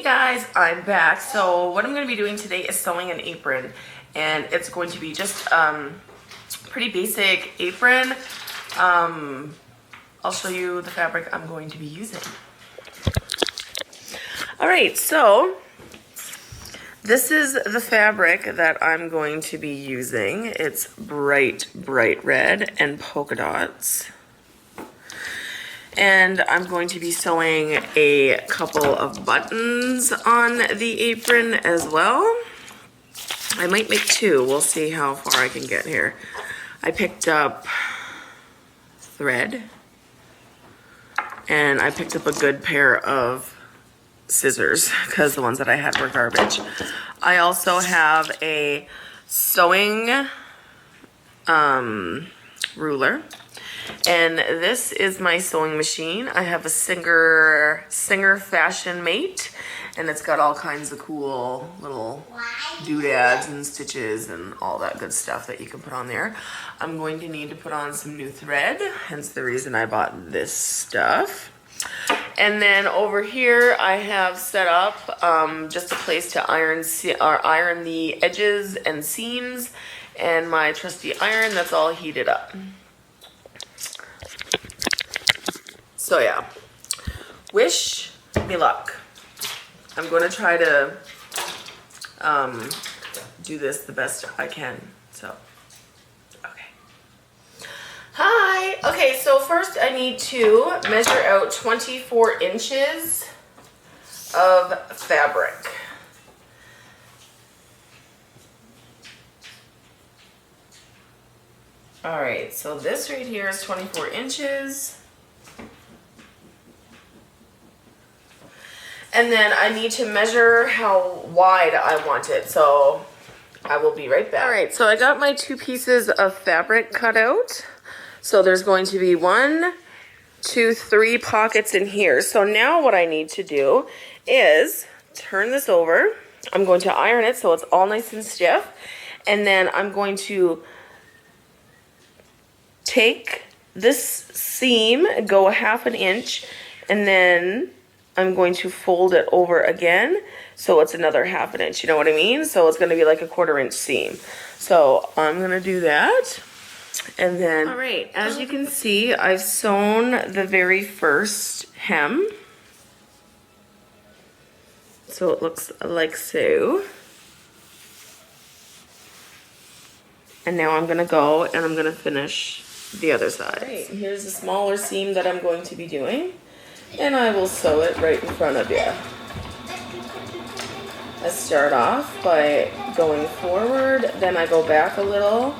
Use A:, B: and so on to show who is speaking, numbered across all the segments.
A: Hey guys, I'm back. So what I'm going to be doing today is sewing an apron, and it's going to be just pretty basic apron. I'll show you the fabric I'm going to be using. Alright, so this is the fabric that I'm going to be using. It's bright red and polka dots. And I'm going to be sewing a couple of buttons on the apron as well. I might make two. We'll see how far I can get here. I picked up thread, and I picked up a good pair of scissors because the ones that I had were garbage. I also have a sewing ruler. And this is my sewing machine. I have a Singer Fashion Mate, and it's got all kinds of cool little doodads and stitches and all that good stuff that you can put on there. I'm going to need to put on some new thread, hence the reason I bought this stuff. And then over here I have set up just a place to iron the edges and seams, and my trusty iron that's all heated up. So yeah, wish me luck. I'm going to try to do this the best I can. So, okay. Hi. Okay, so first I need to measure out 24 inches of fabric. All right, so this right here is 24 inches. And then I need to measure how wide I want it, so I will be right back. All right, so I got my 2 pieces of fabric cut out. So there's going to be 1, 2, 3 pockets in here. So now what I need to do is turn this over. I'm going to iron it so it's all nice and stiff. And then I'm going to take this seam, go a 1/2 inch, and then I'm going to fold it over again so it's another 1/2 inch, you know what I mean? So it's going to be like a 1/4 inch seam. So I'm going to do that. And then, all right, as you can see, I've sewn the very first hem. So it looks like so. And now I'm going to go and I'm going to finish the other side. Right, here's the smaller seam that I'm going to be doing. And I will sew it right in front of you. I start off by going forward, then I go back a little,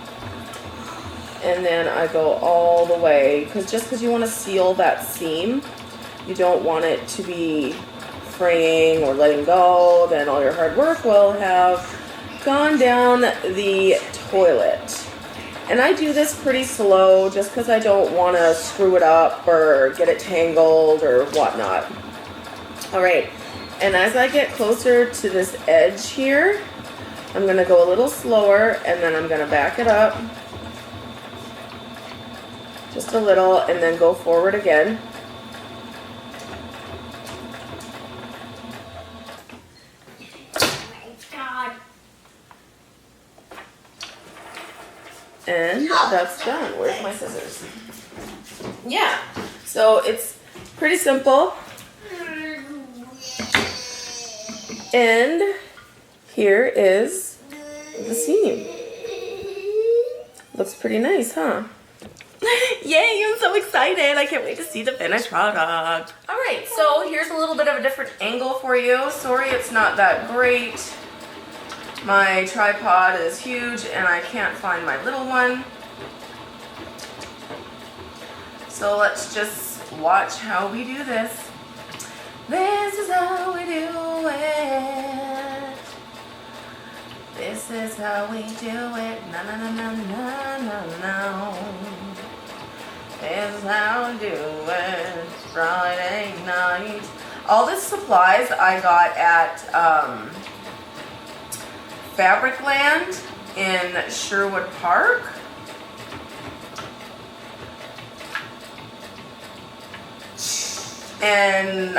A: and then I go all the way. Just because you want to seal that seam, you don't want it to be fraying or letting go, then all your hard work will have gone down the toilet. And I do this pretty slow just because I don't want to screw it up or get it tangled or whatnot. All right, and as I get closer to this edge here, I'm going to go a little slower, and then I'm going to back it up just a little and then go forward again. And that's done. Where's my scissors? Yeah, so it's pretty simple. And here is the seam. Looks pretty nice, huh? Yay, I'm so excited. I can't wait to see the finished product. All right, so here's a little bit of a different angle for you. Sorry it's not that great. My tripod is huge and I can't find my little one. So let's just watch how we do this. This is how we do it. This is how we do it. No, no, no, no, no, no, no. This is how we do it. Friday night. All this supplies I got at Fabricland in Sherwood Park. And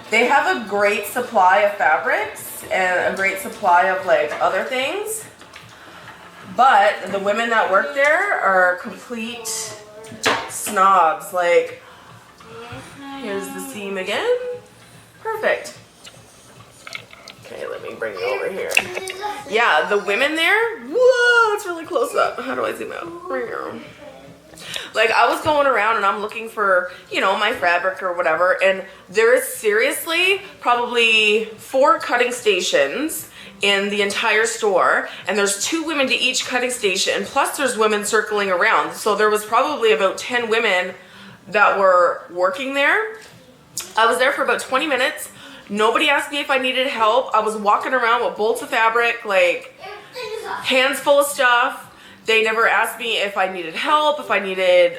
A: They have a great supply of fabrics and a great supply of like other things. But the women that work there are complete snobs. Like, here's the seam again. Perfect. Okay, let me bring it over here. Yeah, the women there, whoa, it's really close up. How do I zoom out? Right here. Like, I was going around and I'm looking for, you know, my fabric or whatever, and there is seriously probably 4 cutting stations in the entire store, and there's 2 women to each cutting station, plus there's women circling around. So there was probably about 10 women that were working there. I was there for about 20 minutes. Nobody asked me if I needed help. I was walking around with bolts of fabric, like hands full of stuff. They never asked me if I needed help, if I needed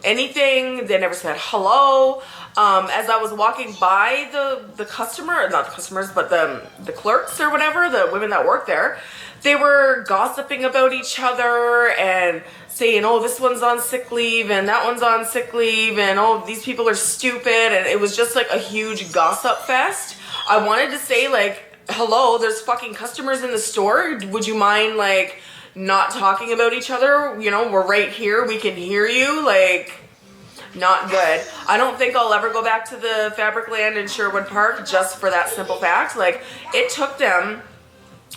A: anything. They never said hello. As I was walking by the customer, not the customers, but the clerks or whatever, the women that work there, they were gossiping about each other and saying, oh, this one's on sick leave and that one's on sick leave and oh, these people are stupid. And it was just like a huge gossip fest. I wanted to say like, hello, there's fucking customers in the store. Would you mind like not talking about each other? You know, we're right here. We can hear you. Like, not good. I don't think I'll ever go back to the Fabric Land in Sherwood Park just for that simple fact. Like, it took them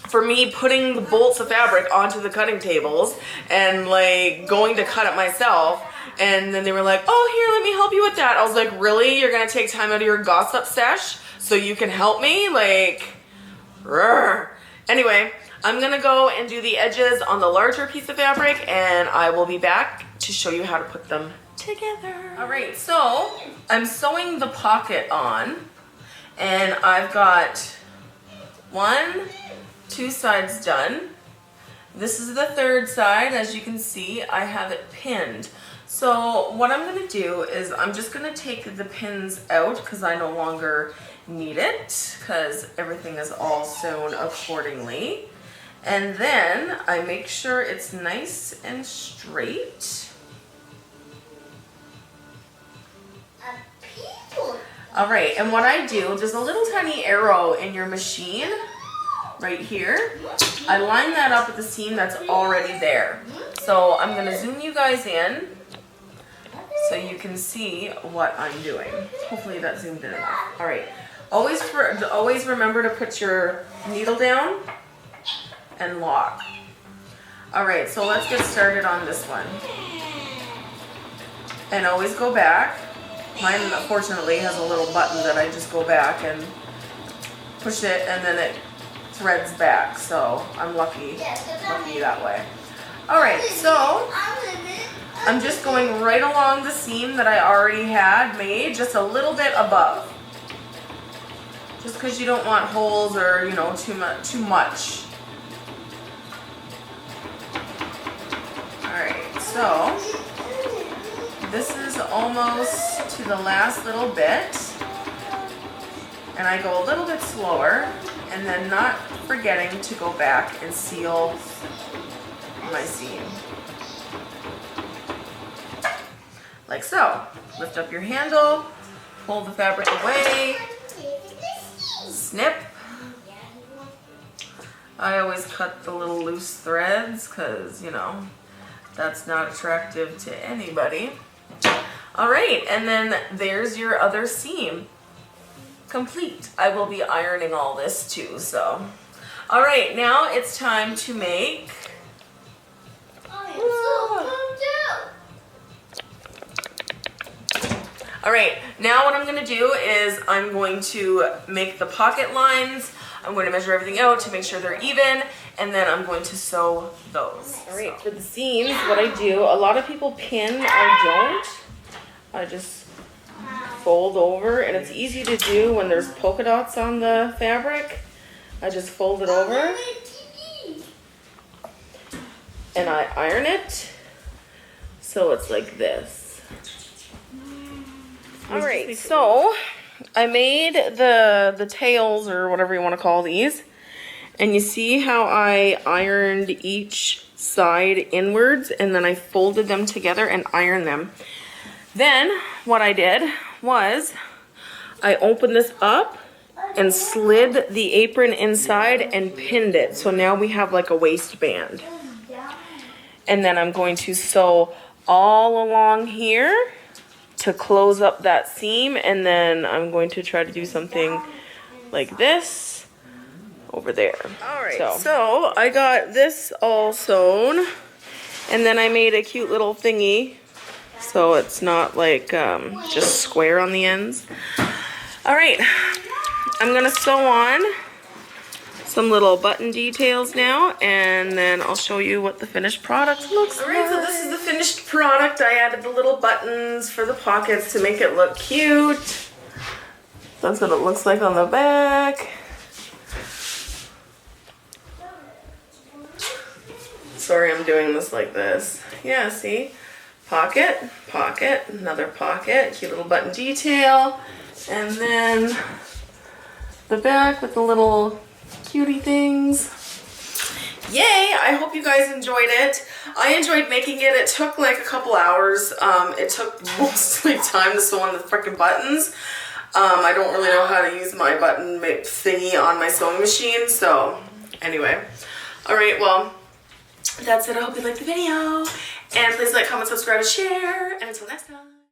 A: for me putting the bolts of fabric onto the cutting tables and like going to cut it myself. And then they were like, oh, here, let me help you with that. I was like, really? You're going to take time out of your gossip sesh so you can help me? Like, rrr. Anyway, I'm going to go and do the edges on the larger piece of fabric, and I will be back to show you how to put them together. All right, so I'm sewing the pocket on, and I've got 2 sides done. This is the 3rd side. As you can see, I have it pinned. So what I'm going to do is I'm just going to take the pins out because I no longer need it because everything is all sewn accordingly. And then I make sure it's nice and straight. All right, and what I do, there's a little tiny arrow in your machine right here. I line that up with the seam that's already there. So I'm gonna zoom you guys in so you can see what I'm doing. Hopefully that zoomed in enough. All right, always remember to put your needle down and lock. All right, so let's get started on this one. And always go back. Mine, fortunately, has a little button that I just go back and push it, and then it threads back. So I'm lucky that way. All right, so I'm just going right along the seam that I already had made, just a little bit above. Just because you don't want holes or, you know, too much. Alright, so this is almost to the last little bit, and I go a little bit slower, and then not forgetting to go back and seal my seam. Like so. Lift up your handle, pull the fabric away, snip. I always cut the little loose threads because, you know, that's not attractive to anybody. All right, and then there's your other seam. Complete. I will be ironing all this too, so. All right, now it's time to make. All right, now what I'm gonna do is I'm going to make the pocket lines. I'm going to measure everything out to make sure they're even, and then I'm going to sew those. All right, for the seams, what I do, a lot of people pin, I don't. I just fold over, and it's easy to do when there's polka dots on the fabric. I just fold it over, and I iron it, so it's like this. All right, so I made the tails, or whatever you want to call these, and you see how I ironed each side inwards, and then I folded them together and ironed them. Then what I did was I opened this up and slid the apron inside and pinned it. So now we have like a waistband. And then I'm going to sew all along here to close up that seam, and then I'm going to try to do something like this over there. All right, so I got this all sewn, and then I made a cute little thingy so it's not like just square on the ends. All right, I'm gonna sew on some little button details now, and then I'll show you what the finished product looks like. All right, so this is the finished product. I added the little buttons for the pockets to make it look cute. That's what it looks like on the back. Sorry, I'm doing this like this. Yeah, see? Pocket, pocket, another pocket, cute little button detail, and then the back with the little cutie things. Yay! I hope you guys enjoyed it. I enjoyed making it. It took like a couple hours. It took mostly time to sew on the freaking buttons. I don't really know how to use my button thingy on my sewing machine, so anyway. Alright, well, that's it. I hope you liked the video. And please like, comment, subscribe, and share. And until next time.